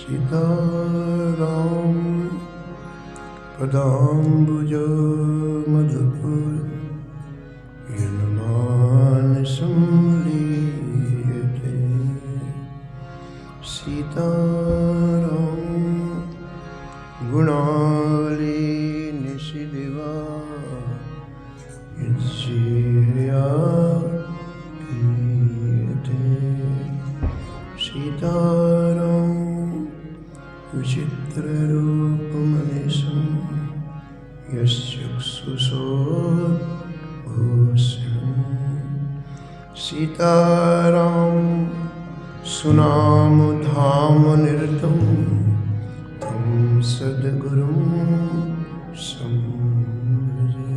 सीताराम पदाम्बुज मधुपुर यन्मानसं लीयते। सीताराम गुणावली निशिदिवा यज्जिया लीयते। सीताराम विचित्ररूपमनिशं यश्चक्षुषोद्भूषणम्। सीताराम सुनामधामनिरतं तं सद्गुरुं संभजे।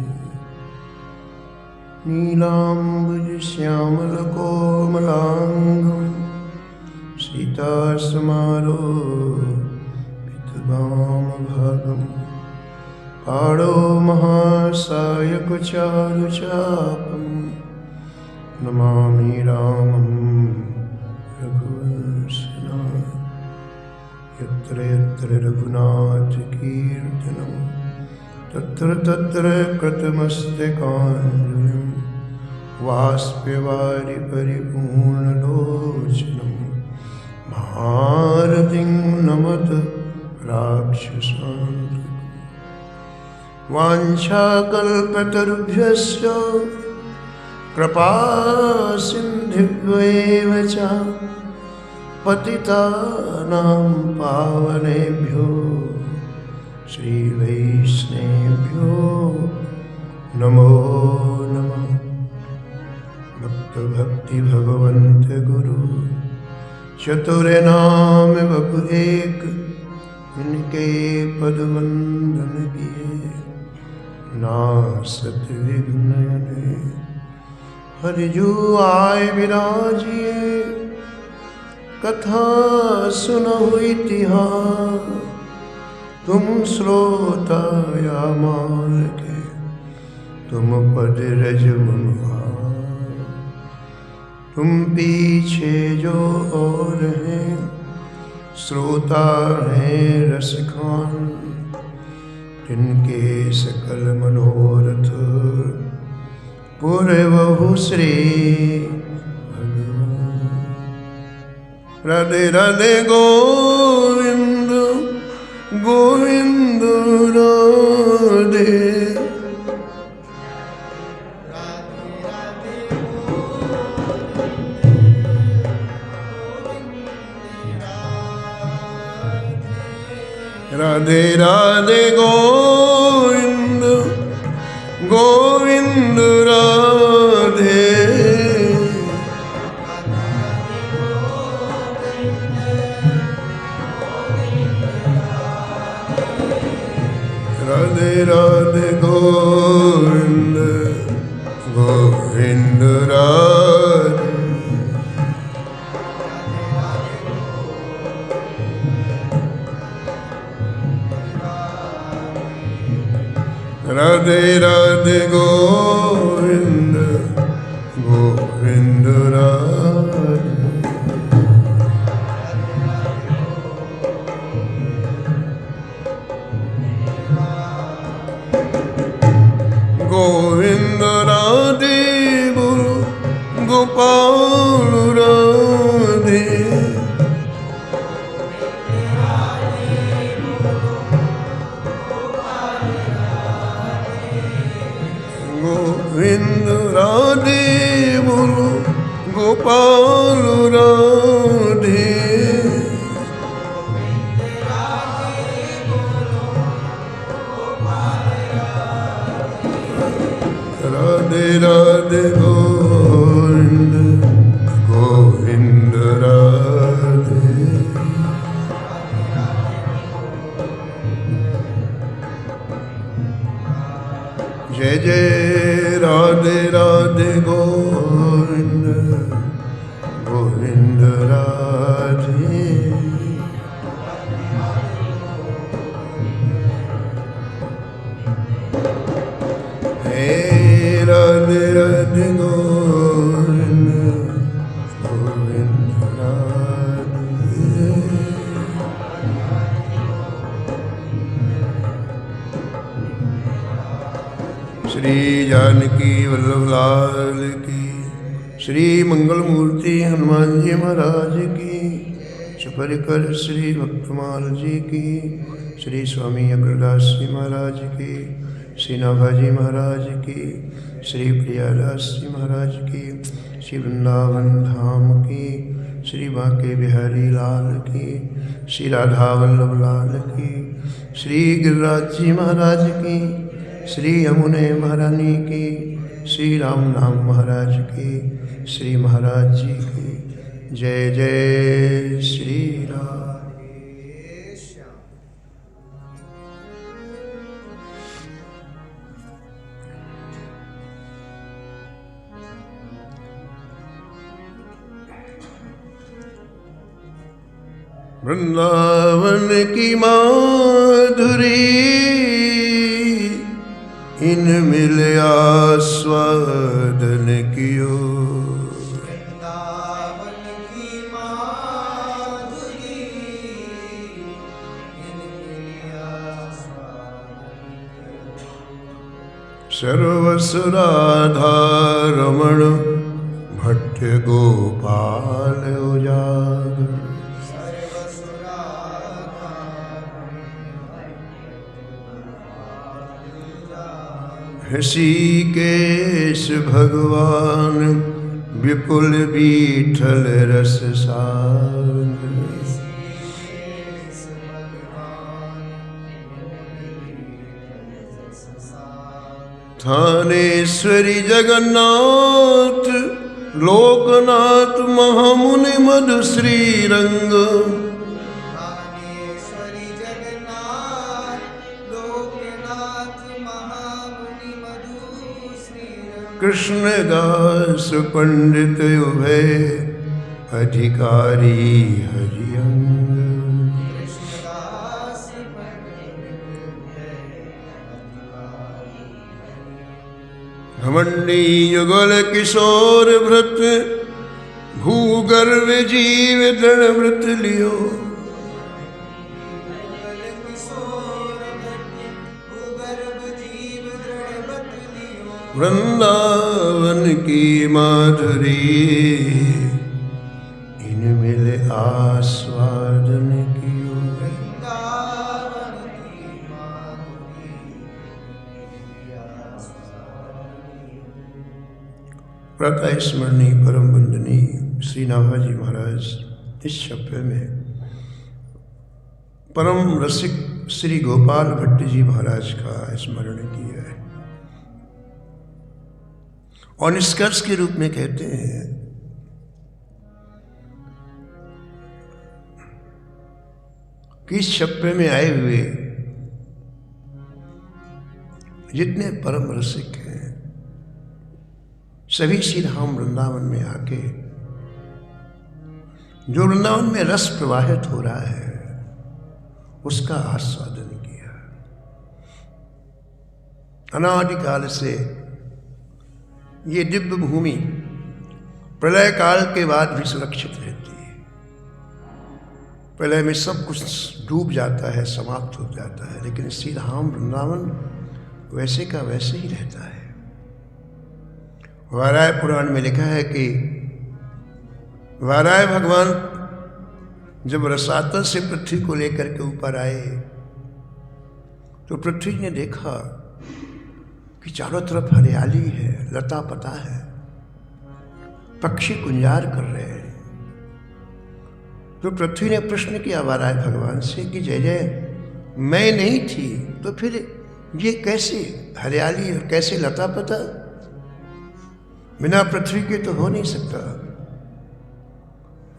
नीलाम्बुजश्यामलकोमलाङ्गं सीतासमारोपितवामभागम्। पाणो महासायकचारुचापं नमामि रामं रघुवंशनाथं। यत्र यत्र रघुनाथकीर्तनं तत्र तत्र कृतमस्तकाञ्जलिं। वाष्पवारि परिपूर्णलोचनं महारथिं नमत राक्षसान्। वाञ्छाकल्पतरुभ्यश्च कृपासिन्धुभ्येव च पतितानां पावनेभ्यो श्रीवैष्णवेभ्यो नमो नमः। भक्ति भगवन्त गुरु चतुर नाम बपु एक, इनके पद वंदन किए नासत विघ्न। हरिजू आए विराजिए कथा सुनहु इतिहास। तुम श्रोता या माल के तुम पद रज मनुआ। तुम पीछे जो और हैं श्रोता हैं रसखान। जिनके सकल मनोरथ पूर्वहु श्री भगवान। राधे राधे गोविंद गोविंद राधे। राधे राधे गोविंद गोविंद राधे। राधे राधे गोविंद गोविंद राधे। राधे राधे गोविंद गोविंद राधे। गोविंद राधे बोलो गोपाल राधे। गोविंद राधे बोलो गोपाल राधे। राधे राधे गोविंद गोविंद राधे। जय जय राधे राधे गोविंद गोविंद राधे। जानकी वल्लभ लाल की। श्री मंगल मूर्ति हनुमान जी महाराज की। सपरिकर श्री भक्तमाल जी की। श्री स्वामी अग्रदास जी महाराज की। श्री नाभाजी महाराज की। श्री प्रियादास जी महाराज की। श्री वृंदावन धाम की। श्री बांके बिहारी लाल की। श्री राधा वल्लभ लाल की। श्री गिरिराज जी महाराज की। श्री यमुने महारानी की। श्री राम नाम महाराज की। श्री महाराज जी की जय जय श्री राम। वृंदावन की माधुरी इन मिल आस्वादन कियो। वृंदावन की माधुरी इन मिल आस्वादन कियो। सर्वसुराधा रमण भट्ट गोपाल उजागर। ऋषिकेश भगवान विपुल बीठल रस सागर। थानेश्वरी जगन्नाथ लोकनाथ महामुनि मधु श्रीरंग। कृष्णदास पंडित उभय अधिकारी हरिअंग। घमंडी युगल किशोर भृत भूगर्भ जीव दृढ़ व्रत लियो। वृंदावन की माधुरी इन मिल आस्वादन कियो। प्रातः स्मरणीय परम वंदनीय श्री नाभाजी महाराज इस शब्द में परम रसिक श्री गोपाल भट्ट जी महाराज का स्मरण किया है और निष्कर्ष के रूप में कहते हैं कि इस छप्पे में आए हुए जितने परम रसिक हैं सभी श्री धाम वृंदावन में आके जो वृंदावन में रस प्रवाहित हो रहा है उसका आस्वादन किया। अनादिकाल से ये दिव्य भूमि प्रलय काल के बाद भी सुरक्षित रहती है। प्रलय में सब कुछ डूब जाता है, समाप्त हो जाता है, लेकिन श्री धाम वृंदावन वैसे का वैसे ही रहता है। वाराय पुराण में लिखा है कि वाराय भगवान जब रसातल से पृथ्वी को लेकर के ऊपर आए तो पृथ्वी ने देखा कि चारों तरफ हरियाली है, लता पता है, पक्षी गुंजार कर रहे हैं। तो पृथ्वी ने प्रश्न किया वाराय भगवान से कि जय जय मैं नहीं थी तो फिर ये कैसे हरियाली और कैसे लता पता, बिना पृथ्वी के तो हो नहीं सकता।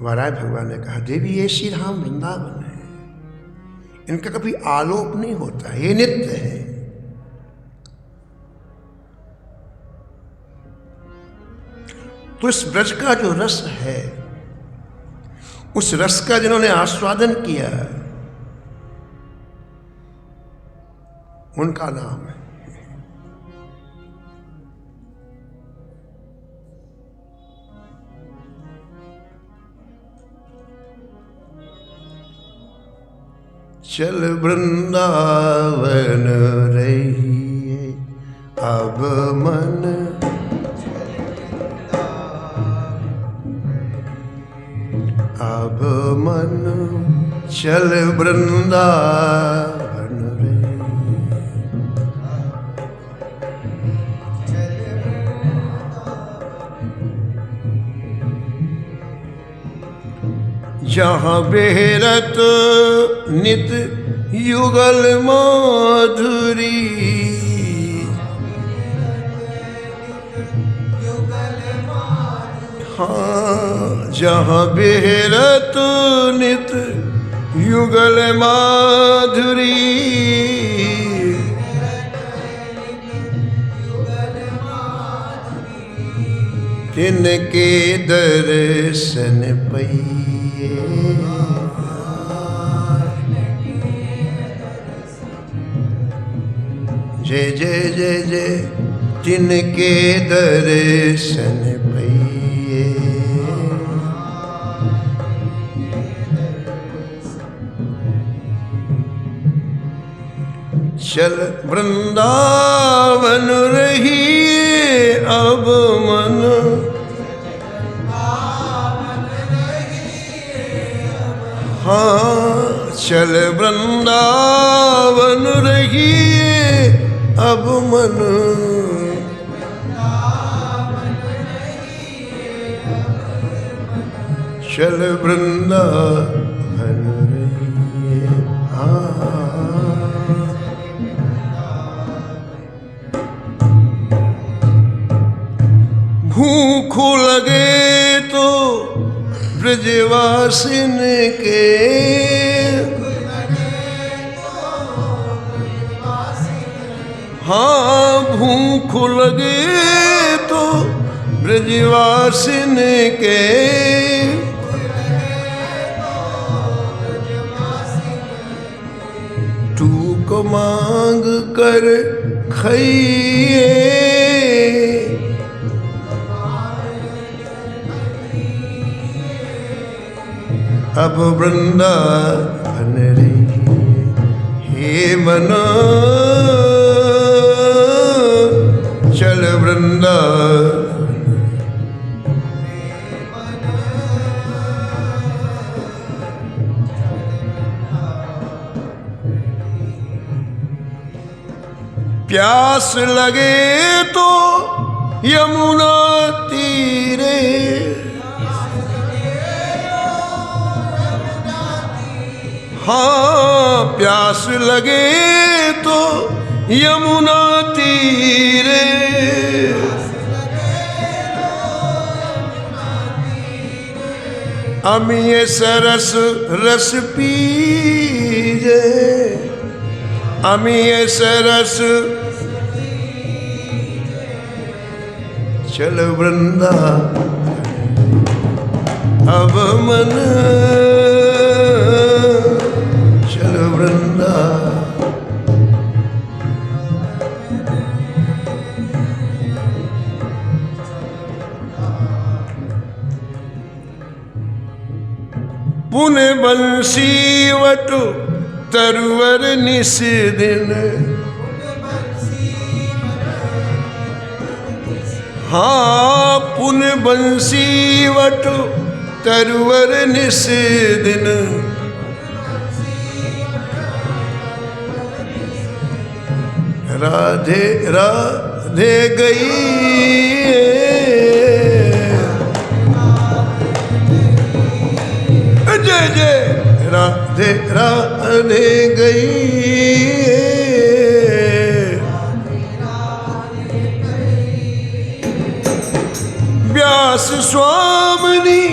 वाराय भगवान ने कहा देवी ये श्री धाम वृंदावन है, इनका कभी आलोप नहीं होता, ये नित्य है। तो इस ब्रज का जो रस है उस रस का जिन्होंने आस्वादन किया उनका नाम है चल वृंदावन रहिए अब मन अब मन चल वृंदावन रे। जहाँ बेहरत नित युगल माधुरी, हाँ जहाँ बेहरत नित युगल माधुरी, तिनके दर्शन पइए। जय जय जय जय तिनके दर्शन पइए। चल वृंदावन रहिए अब मन, हाँ चल वृंदावन रहिए अब मन। चल वृंदावन रहिए, हाँ भूख लगे तो ब्रजवासिन के, हाँ भूख लगे तो ब्रजवासिन के, टूक मांग कर खाइए। अब वृंदावन रहिए हे मनो, चल वृंदावन। प्यास लगे तो यमुना तीरे, हाँ प्यास लगे तो यमुना तीरे, अमिये सरस रस पीजे, अमिये सरस। चल वृंदावन अब मन, चल वृंदावन। पुन बंसीवट तरवर निस दिन, हाँ पुन बंसीवट तरवर निस दिन, राधे राधे गई जय जय राधे राधे गई। व्यास स्वामिनी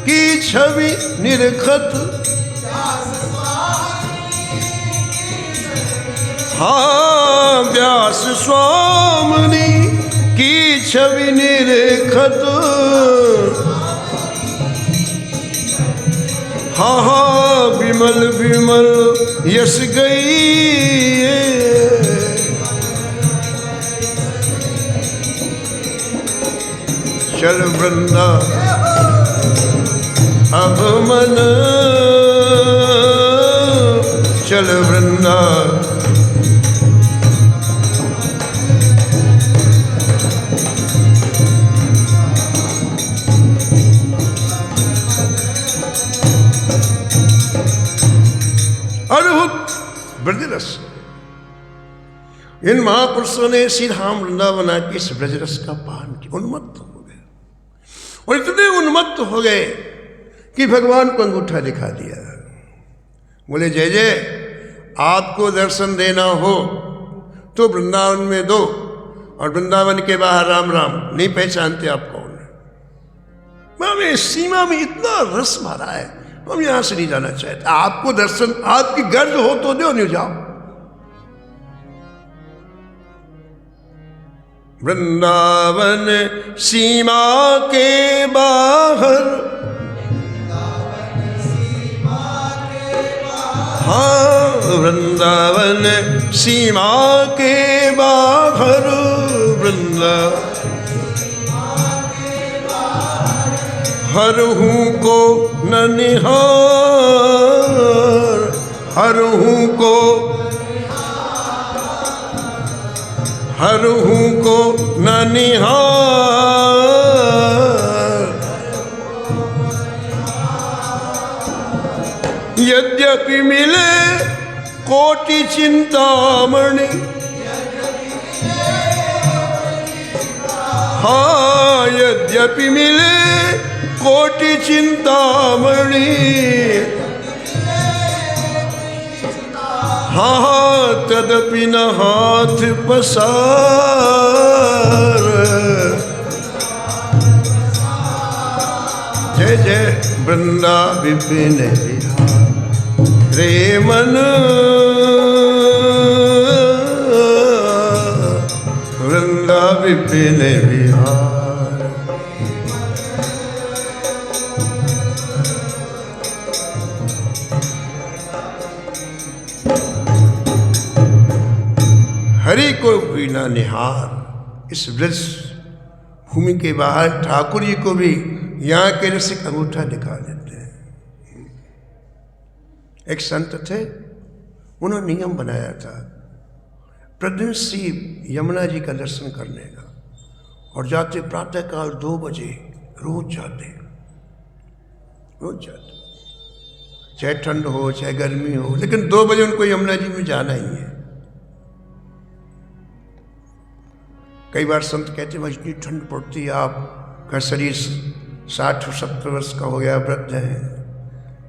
की छवि निरखत, हाँ व्यास स्वामिनी की छवि निरखत, हाँ हाँ विमल विमल यश गई। चल वृंदा अब मन, चल वृंदा ब्रज रस। इन महापुरुषों ने श्री राम वृंदावन आके इस ब्रज रस का पान किया, उन्मत्त हो गए। और इतने उन्मत्त हो गए कि भगवान को अंगूठा दिखा दिया। बोले जय जय, आपको दर्शन देना हो तो वृंदावन में दो, और वृंदावन के बाहर राम राम, नहीं पहचानते आप कौन है। हमें सीमा में इतना रस भरा है, हम यहां से नहीं जाना चाहते। आपको दर्शन, आपकी गर्ज हो तो दो, नहीं जाओ। वृंदावन सीमा के बाहर, हाँ वृंदावन सीमा के बाहर, वृंदावन हर हूँ को न निहार, हर हूँ को, हर हूँ को न निहार। यद्यपि मिले कोटि चिंतामणि, हाँ यद्यपि मिले कोटि चिंतामणि, हाँ तदपि न हाथ पसार। जय जय वृंदा विपिन रे मन, वृंदा विपिन बिहार। हरि को भी ना निहार। इस ब्रज भूमि के बाहर ठाकुर जी को भी यहाँ के रसिक अंगूठा दिखा देते हैं। एक संत थे, उन्होंने नियम बनाया था प्रतिदिन श्री यमुना जी का दर्शन करने का, और जाते प्रातःकाल 2 बजे रोज जाते, रोज जाते, चाहे ठंड हो चाहे गर्मी हो, लेकिन 2 बजे उनको यमुना जी में जाना ही है। कई बार संत कहते हैं इतनी ठंड पड़ती है, आपका शरीर 60-70 वर्ष का हो गया, वृद्ध है,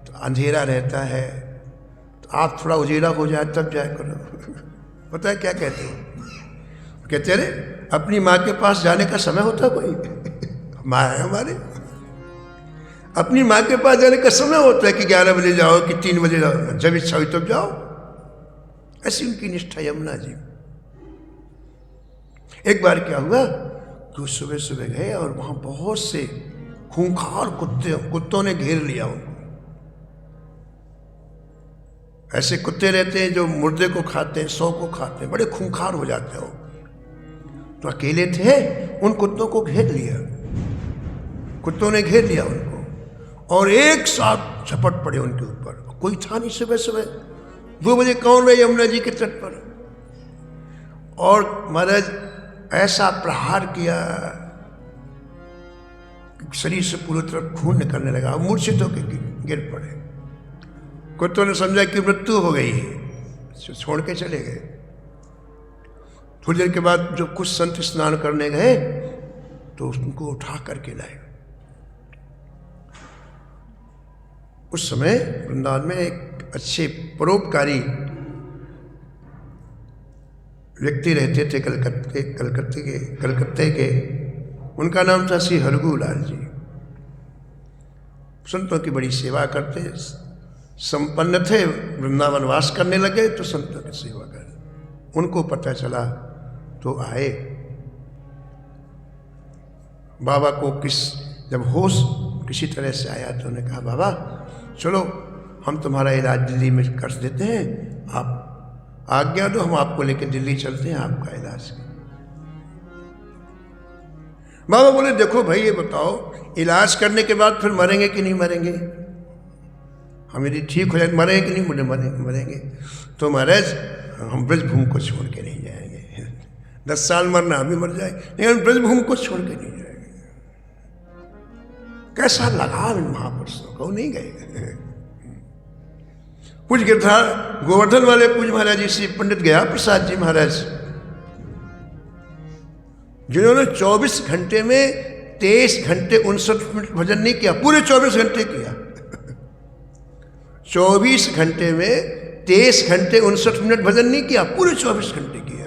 तो अंधेरा रहता है, तो आप थोड़ा उजेला हो जाए तब जाए करो। पता है क्या कहते हैं? कहते अरे अपनी माँ के पास जाने का समय होता कोई? माँ है हमारे, अपनी माँ के पास जाने का समय होता है कि 11 बजे जाओ कि 3 बजे जाओ, जब इच्छा हुई तब जाओ। ऐसी उनकी निष्ठा यमुना जी। एक बार क्या हुआ कि सुबह सुबह गए और वहां बहुत से खूंखार कुत्तों ने घेर लिया उनको। ऐसे कुत्ते रहते हैं जो मुर्दे को खाते हैं, 100 को खाते हैं, बड़े खूंखार हो जाते हो। तो अकेले थे, उन कुत्तों को घेर लिया, कुत्तों ने घेर लिया उनको, और एक साथ झपट पड़े उनके ऊपर। कोई था नहीं सुबह सुबह, 2 बजे कौन रहे यमुना जी के तट पर। और महाराज ऐसा प्रहार किया, शरीर से पूरी तरह खून निकलने लगा, मूर्छित होकर गिर पड़े। कुत्तों ने समझा कि मृत्यु हो गई है, छोड़ के चले गए। थोड़ी देर के बाद जब कुछ संत स्नान करने गए तो उनको उठा करके लाए। उस समय वृंदावन में एक अच्छे परोपकारी व्यक्ति रहते थे कलकत्ते के, उनका नाम था श्री हरगूलाल जी। संतों की बड़ी सेवा करते, संपन्न थे, वृंदावन वास करने लगे तो संतों की सेवा कर। उनको पता चला तो आए बाबा को, जब होश किसी तरह से आया तो उन्होंने कहा बाबा चलो हम तुम्हारा इलाज दिल्ली में कर देते हैं, आप आज्ञा दो, हम आपको लेकर दिल्ली चलते हैं, आपका इलाज। बाबा बोले देखो भाई ये बताओ, इलाज करने के बाद फिर मरेंगे कि नहीं मरेंगे? हम यदि ठीक हो जाए मरेंगे कि नहीं? बोले मरेंगे। तो महाराज हम ब्रजभूमि को छोड़ के नहीं जाएंगे, 10 साल मरना हम भी मर जाएंगे, लेकिन ब्रजभूमि को छोड़ के नहीं जाएंगे। कैसा लगा इन महापुरुषों को, नहीं गए। पूज गिरधार गोवर्धन वाले पूज महाराज जी श्री पंडित गया प्रसाद जी महाराज, जिन्होंने 24 घंटे में 23 घंटे 59 मिनट भजन नहीं किया, पूरे 24 घंटे किया। 24 घंटे में 23 घंटे 59 मिनट भजन नहीं किया, पूरे 24 घंटे किया।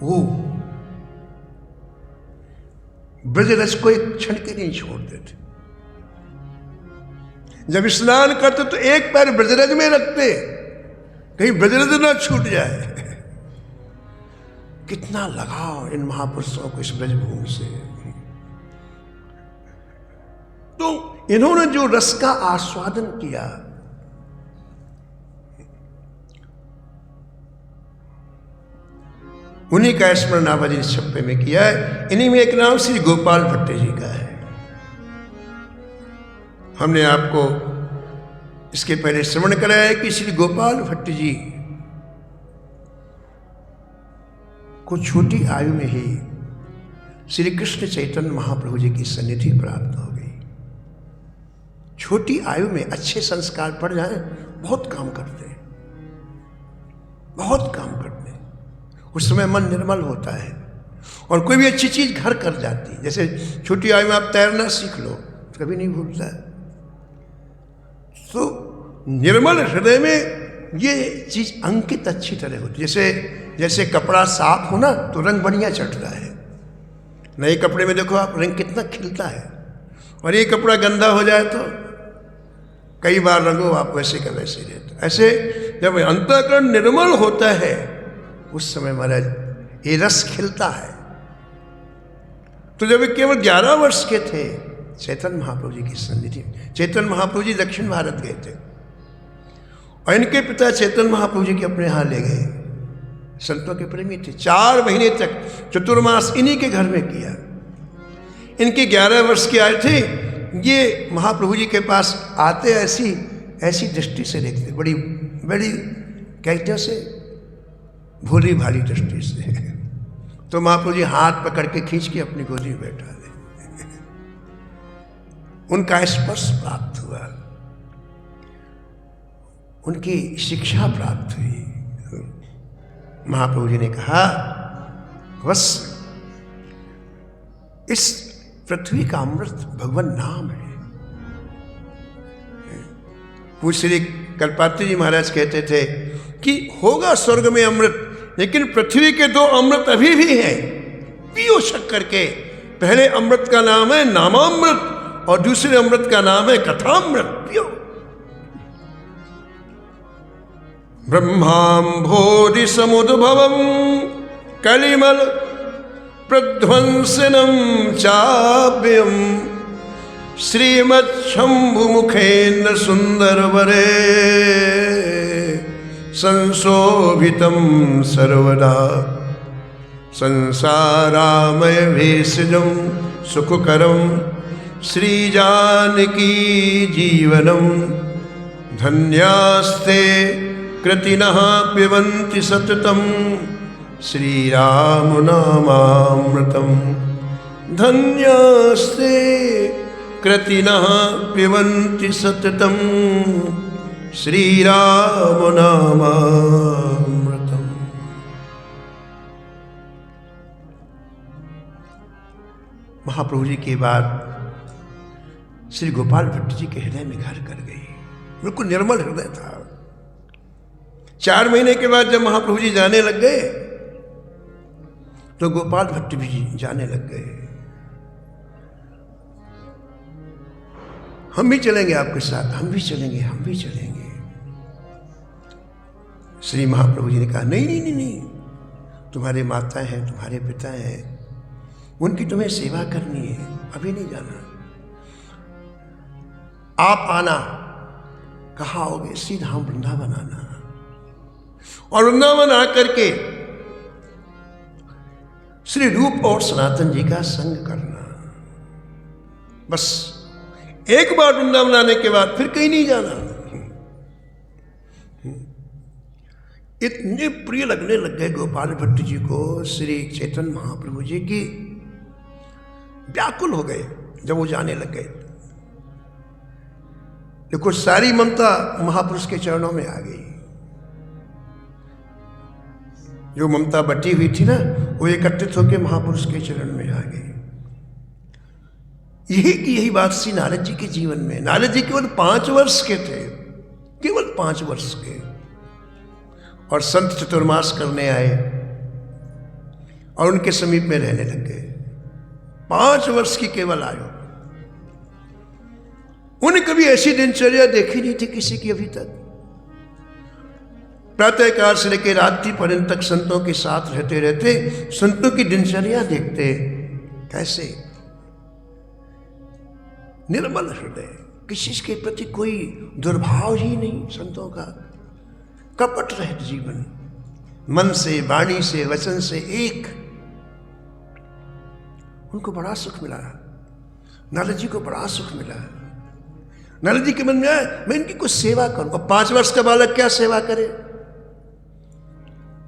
वो ब्रजरस को एक क्षण के नहीं छोड़ते थे। जब स्नान करते तो एक पैर ब्रजरज में रखते, कहीं ब्रजरज ना छूट जाए। कितना लगाव इन महापुरुषों को इस ब्रजभूमि से। तो इन्होंने जो रस का आस्वादन किया, उन्हीं का स्मरण आबादी छप्पे में किया है। इन्हीं में एक नाम श्री गोपाल भट्ट जी का है। हमने आपको इसके पहले श्रवण कराया है कि श्री गोपाल भट्ट जी को छोटी आयु में ही श्री कृष्ण चैतन्य महाप्रभु जी की सन्निधि प्राप्त हो गई। छोटी आयु में अच्छे संस्कार पड़ जाए, बहुत काम करते हैं, बहुत काम करते हैं। उस समय मन निर्मल होता है और कोई भी अच्छी चीज घर कर जाती है। जैसे छोटी आयु में आप तैरना सीख लो, कभी नहीं भूलता है। तो निर्मल हृदय में ये चीज अंकित अच्छी तरह होती है। जैसे कपड़ा साफ हो ना तो रंग बढ़िया चढ़ता है। नए कपड़े में देखो आप, रंग कितना खिलता है। और ये कपड़ा गंदा हो जाए तो कई बार रंगो आप वैसे का वैसे रहता। ऐसे जब अंतःकरण निर्मल होता है उस समय महाराज ये रस खिलता है। तो जब केवल 11 वर्ष के थे, चैतन्य महाप्रभु जी की सन्निधि, चैतन्य महाप्रभु जी दक्षिण भारत गए थे और इनके पिता चैतन्य महाप्रभु जी के अपने यहाँ ले गए। संतों के प्रेमी थे। 4 महीने तक चतुर्मास इन्हीं के घर में किया। इनके 11 वर्ष की आयु थे। ये महाप्रभु जी के पास आते ऐसी दृष्टि से देखते, बड़ी बड़ी कहते से भोली भाली दृष्टि से। तो महाप्रभु जी हाथ पकड़ के खींच के अपनी गोदी में बैठा ले। उनका स्पर्श प्राप्त हुआ, उनकी शिक्षा प्राप्त हुई। महाप्रभु जी ने कहा, बस इस पृथ्वी का अमृत भगवान नाम है। पूज्य श्री कल्पात्री जी महाराज कहते थे कि होगा स्वर्ग में अमृत, लेकिन पृथ्वी के 2 अमृत अभी भी हैं, पियो शक्कर के। पहले अमृत का नाम है नामामृत और दूसरे अमृत का नाम है कथामृत, पियो। ब्रह्मांभोधि समुद्भवम कलिमल प्रध्वंसनम चाव्यम श्रीमच्छंभुमुखेन सुंदर वरे संशोभितम सर्वदा संसारामय भेषजम सुखकरम श्रीजानकी जीवनम धन्यास्ते कृतिनः पिबन्ति सततम श्रीराम नामामृतम। धन्यास्ते कृतिनः पिबन्ति सततम श्रीराम नामामृतम। महाप्रभु जी के बाद श्री गोपाल भट्ट जी के हृदय में घर कर गई। बिल्कुल निर्मल हृदय था। 4 महीने के बाद जब महाप्रभु जी जाने लग गए तो गोपाल भट्ट भी जाने लग गए। हम भी चलेंगे आपके साथ, हम भी चलेंगे, हम भी चलेंगे। श्री महाप्रभु जी ने कहा, नहीं नहीं नहीं नहीं, तुम्हारे माता हैं, तुम्हारे पिता हैं, उनकी तुम्हें सेवा करनी है, अभी नहीं जाना। आप आना। कहाँ आओगे? सीधा हम वृंदावन आना और वृंदावन आकर के श्री रूप और सनातन जी का संग करना। बस एक बार वृंदावन आने के बाद फिर कहीं नहीं जाना। इतने प्रिय लगने लग गए गोपाल भट्ट जी को श्री चैतन्य महाप्रभु जी की, व्याकुल हो गए जब वो जाने लग गए। देखो सारी ममता महापुरुष के चरणों में आ गई। जो ममता बटी हुई थी ना, वो एकत्रित होकर महापुरुष के चरण में आ गई। यही बात सी नारद जी के जीवन में। नारद जी केवल 5 वर्ष के थे, केवल 5 वर्ष के, और संत चतुर्मास करने आए और उनके समीप में रहने लग गए। 5 वर्ष की केवल आयु। उन्हें कभी ऐसी दिनचर्या देखी नहीं थी किसी की अभी तक। प्रातःकाल से लेकर रात्रि पर्यंत तक संतों के साथ रहते रहते संतों की दिनचर्या देखते, कैसे निर्मल हृदय, किसी के प्रति कोई दुर्भाव ही नहीं संतों का, कपट रहित जीवन, मन से वाणी से वचन से एक। उनको बड़ा सुख मिला, नारद जी को बड़ा सुख मिला। नारद जी के मन में आया मैं इनकी कुछ सेवा करूं। अब 5 वर्ष का बालक क्या सेवा करे?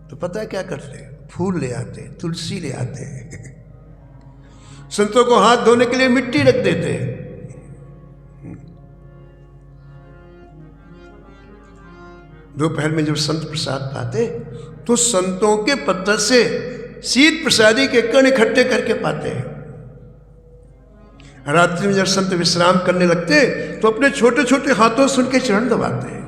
तो पता है क्या करते? फूल ले आते, तुलसी ले आते, संतों को हाथ धोने के लिए मिट्टी रख देते। दोपहर में जब संत प्रसाद पाते तो संतों के पत्थर से शीत प्रसादी के कण इकट्ठे करके पाते हैं। रात्रि में जब संत विश्राम करने लगते तो अपने छोटे छोटे हाथों से उनके चरण दबाते हैं।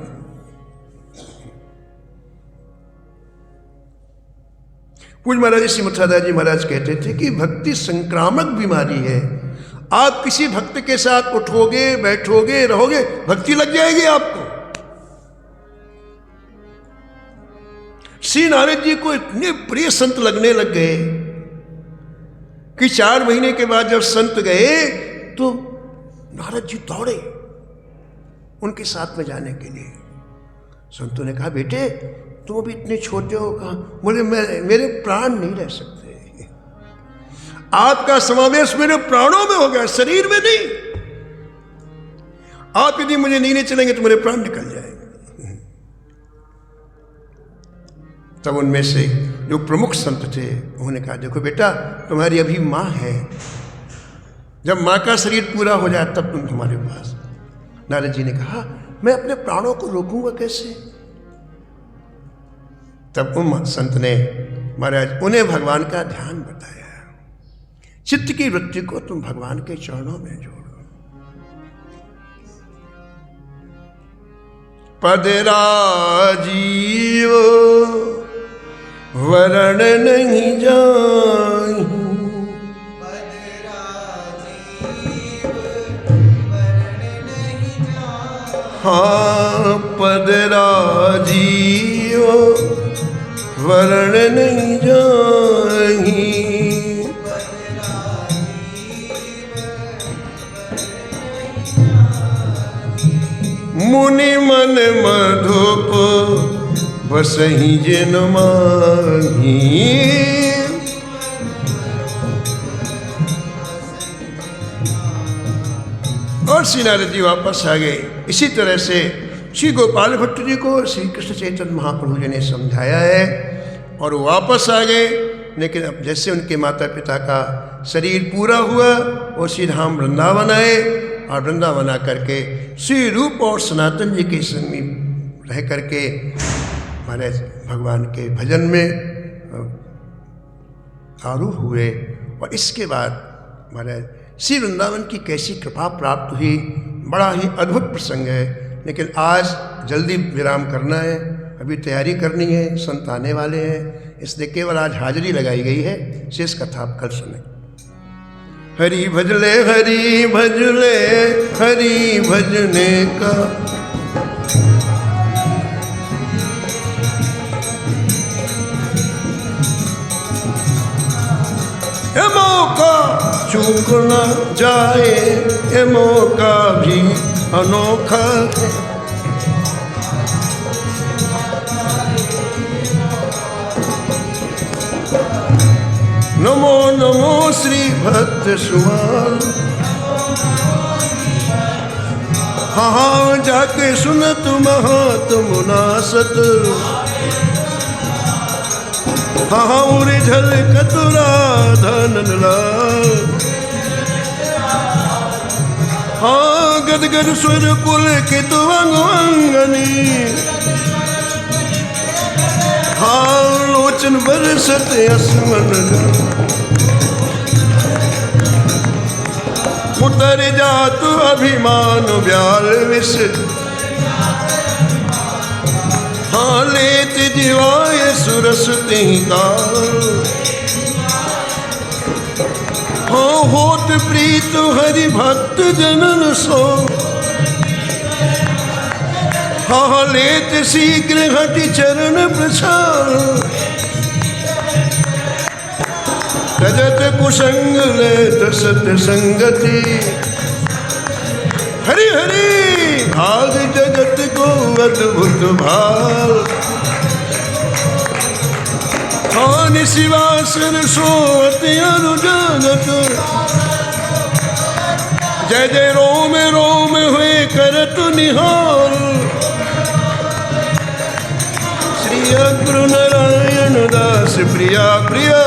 पूज्य महाराज श्री मथुरादास जी महाराज कहते थे कि भक्ति संक्रामक बीमारी है। आप किसी भक्त के साथ उठोगे, बैठोगे, रहोगे, भक्ति लग जाएगी आपको। श्री नारद जी को इतने प्रिय संत लगने लग गए कि 4 महीने के बाद जब संत गए तो नारद जी दौड़े उनके साथ में जाने के लिए। संतों ने कहा बेटे तुम अभी इतने छोटे हो, कहा बोले मेरे प्राण नहीं रह सकते, आपका समावेश मेरे प्राणों में हो गया, शरीर में नहीं। आप यदि मुझे नहीं चलेंगे तो मेरे प्राण निकल जाएंगे। तब उनमें से जो प्रमुख संत थे उन्होंने कहा देखो बेटा तुम्हारी अभी माँ है, जब माँ का शरीर पूरा हो जाए तब तुम तुम्हारे पास। नारद जी ने कहा मैं अपने प्राणों को रोकूंगा कैसे? तब उन संत ने महाराज उन्हें भगवान का ध्यान बताया। चित्त की वृत्ति को तुम भगवान के चरणों में जोड़ो। पद राजीव वरण नहीं जाहि, पद राजीव वरण नहीं जाहि। हाँ पद राजीव वरण नहीं जाहि, मुनि मन मधुप बसहि जिन माही। और श्री नारद जी वापस आ गए। इसी तरह से श्री गोपाल भट्ट जी को श्री कृष्ण चैतन्य महाप्रभु जी ने समझाया है और वो वापस आ गए। लेकिन अब जैसे उनके माता पिता का शरीर पूरा हुआ और श्री धाम वृंदावन आए और वृंदावन आकर के श्री रूप और सनातन जी के समीप रह करके महाराज भगवान के भजन में आरूढ़ हुए। और इसके बाद महाराज श्री वृंदावन की कैसी कृपा प्राप्त हुई, बड़ा ही अद्भुत प्रसंग है। लेकिन आज जल्दी विराम करना है, अभी तैयारी करनी है, संत आने वाले हैं, इसलिए केवल आज हाजिरी लगाई गई है। शेष कथा आप कल सुने। हरि भजले हरि भजले हरि भजने का ये मौका चूक न जाए, ये मौका भी अनोखा है। नमो नमो श्री भक्त सुहाल, हाँ जाके सुनत महात्म नासत, हाँ उरे झल कतुरा धन लाल, हाँ गद गद स्वर कुल कित अंग अंगनी हाँ लोचन बरसत असमन उतर जात अभिमान व्याल विष हाँ लेत जीवाय सुरस तिहि काल हाँ होत प्रीत हरि भक्त जनन सो हाँ लेत शीघ्र हटि चरण प्रसार तजत कुसंग लेत सत संगति हरि हरि भाग जगत को अद्भुत भाल हाँ शिवासर सोत अनुजगत जय जय रोम रोम हुए करत निहाल श्री अग्र नारायण दास प्रिया प्रिया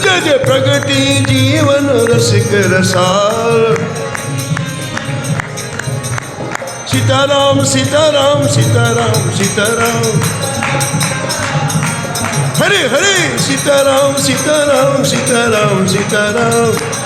जग प्रगति जीवन रसिक रसाल सीताराम सीताराम सीताराम सीताराम हरे हरे सीताराम सीताराम सीताराम सीताराम